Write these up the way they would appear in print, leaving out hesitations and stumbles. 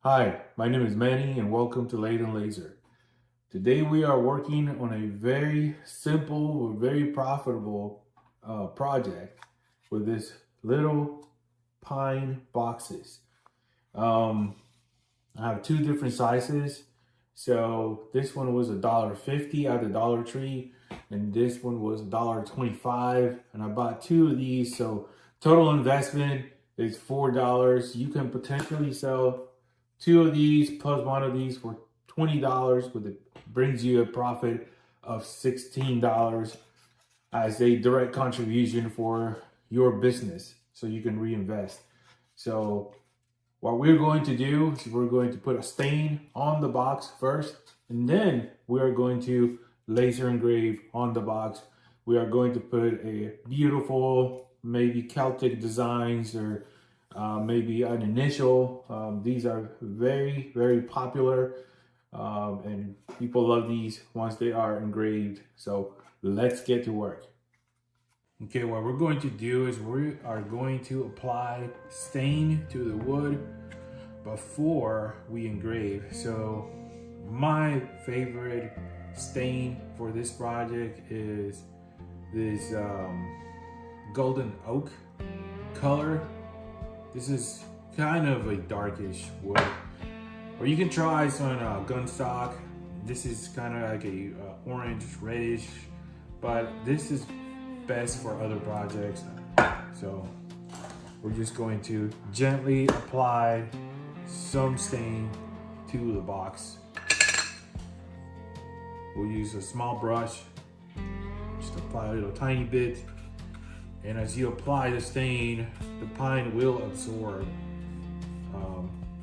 Hi, my name is Manny and welcome to Lathe and Laser. Today we are working on a very simple, very profitable project with this little pine boxes. Um, I have two different sizes. So this one was $1.50 at the Dollar Tree, and this one was $1.25. And I bought two of these. So total investment is $4. You can potentially sell two of these plus one of these for $20, which brings you a profit of $16 as a direct contribution for your business so you can reinvest. So what we're going to do is we're going to put a stain on the box first, and then we are going to laser engrave on the box. We are going to put a beautiful, maybe Celtic designs or maybe an initial. These are very, very popular, and people love these once they are engraved. So let's get to work. Okay, what we're going to do is we are going to apply stain to the wood before we engrave. So my favorite stain for this project is this golden oak color. This is kind of a darkish wood, or you can try some gun stock. This is kind of like a orange reddish, but this is best for other projects. So we're just going to gently apply some stain to the box. We'll use a small brush, just apply a little tiny bit, and as you apply the stain, the pine will absorb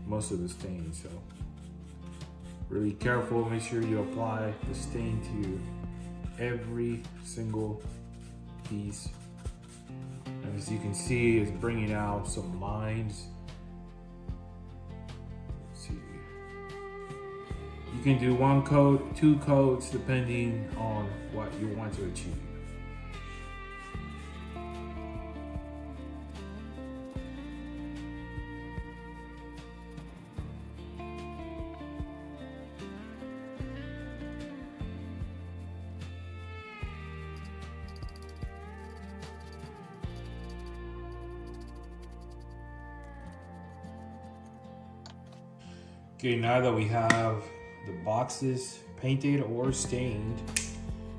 most of the stain. So really careful, make sure you apply the stain to every single piece. And as you can see, it's bringing out some lines. Let's see. You can do one coat, two coats, depending on what you want to achieve. Okay, now that we have the boxes painted or stained,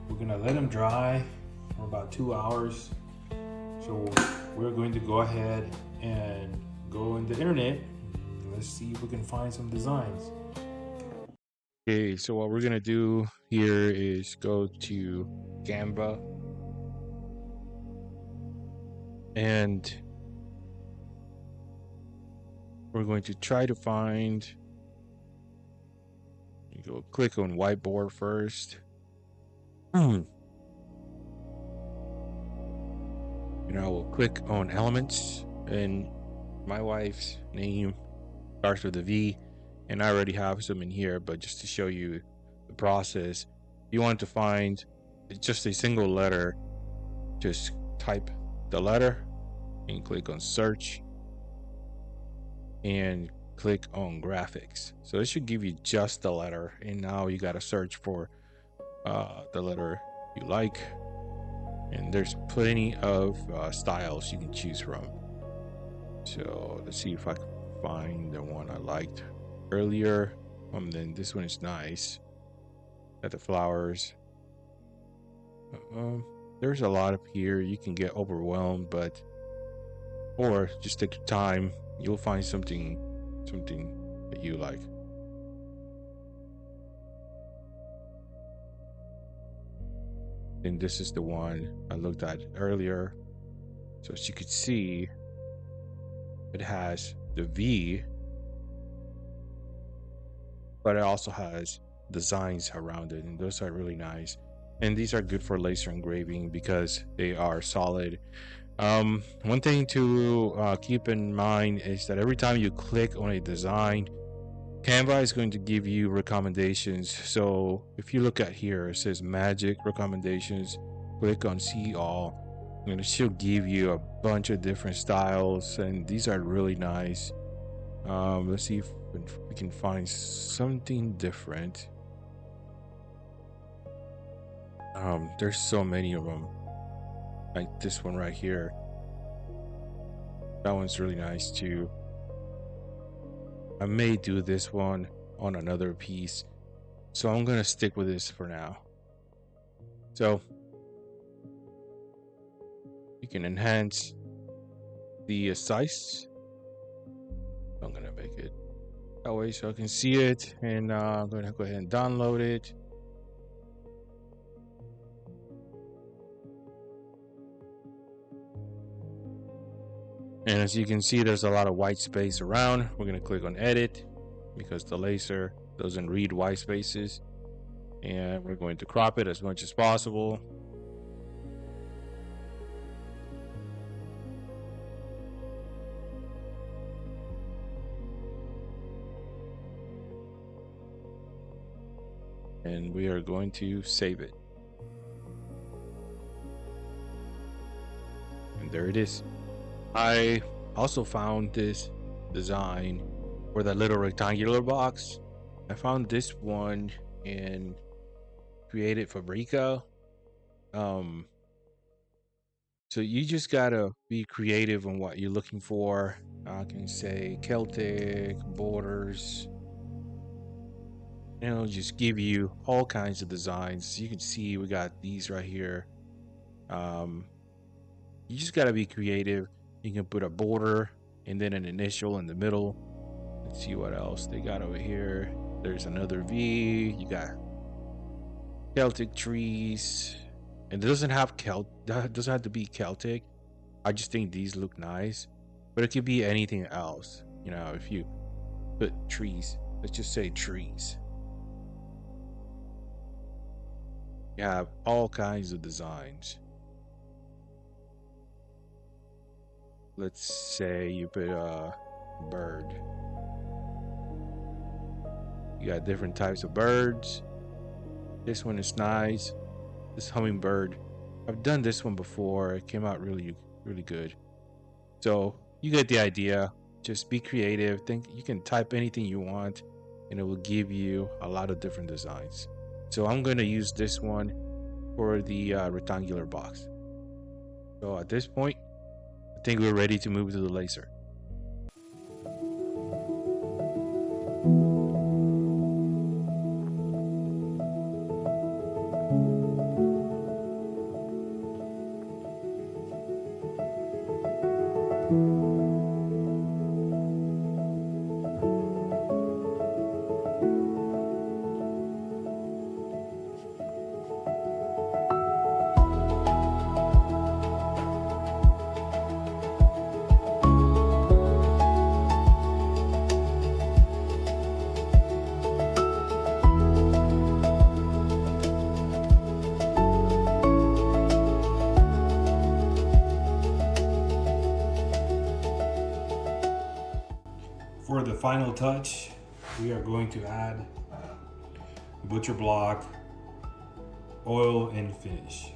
we're gonna let them dry for about 2 hours. So we're going to go ahead and go in the internet. Let's see if we can find some designs. Okay, so what we're gonna do here is go to Canva, and we're going to try to find, you go click on whiteboard first. And I will click on elements, and my wife's name starts with a V, and I already have some in here, but just to show you the process, you want to find just a single letter, just type the letter and click on search and click on graphics. So it should give you just the letter, and now you got to search for the letter you like, and there's plenty of styles you can choose from. So let's see if I can find the one I liked earlier. Then this one is nice. Got the flowers. There's a lot up here. You can get overwhelmed, but or just take your time. You'll find something that you like. And this is the one I looked at earlier. So as you could see, it has the V, but it also has designs around it, and those are really nice. And these are good for laser engraving because they are solid. One thing to keep in mind is that every time you click on a design, Canva is going to give you recommendations. So if you look at here, it says magic recommendations. Click on see all, and it should give you a bunch of different styles, and these are really nice. Let's see if we can find something different. There's so many of them. Like this one right here. That one's really nice too. I may do this one on another piece, so I'm gonna stick with this for now. So you can enhance the size. I'm gonna make it that way so I can see it, and I'm gonna go ahead and download it. And as you can see, there's a lot of white space around. We're gonna click on edit because the laser doesn't read white spaces, and we're going to crop it as much as possible. And we are going to save it. And there it is. I also found this design for that little rectangular box. I found this one in Creative Fabrica. So you just gotta be creative on what you're looking for. I can say Celtic borders. It'll just give you all kinds of designs. You can see we got these right here. You just gotta be creative. You can put a border and then an initial in the middle. Let's see what else they got over here. There's another V. You got Celtic trees. And it doesn't have doesn't have to be Celtic. I just think these look nice. But it could be anything else. You know, if you put trees, let's just say trees. You have all kinds of designs. Let's say you put a bird. You got different types of birds. This one is nice. This hummingbird. I've done this one before. It came out really, really good. So you get the idea. Just be creative. Think you can type anything you want, and it will give you a lot of different designs. So I'm going to use this one for the rectangular box. So at this point, I think we're ready to move to the laser. For the final touch, we are going to add butcher block, oil, and finish.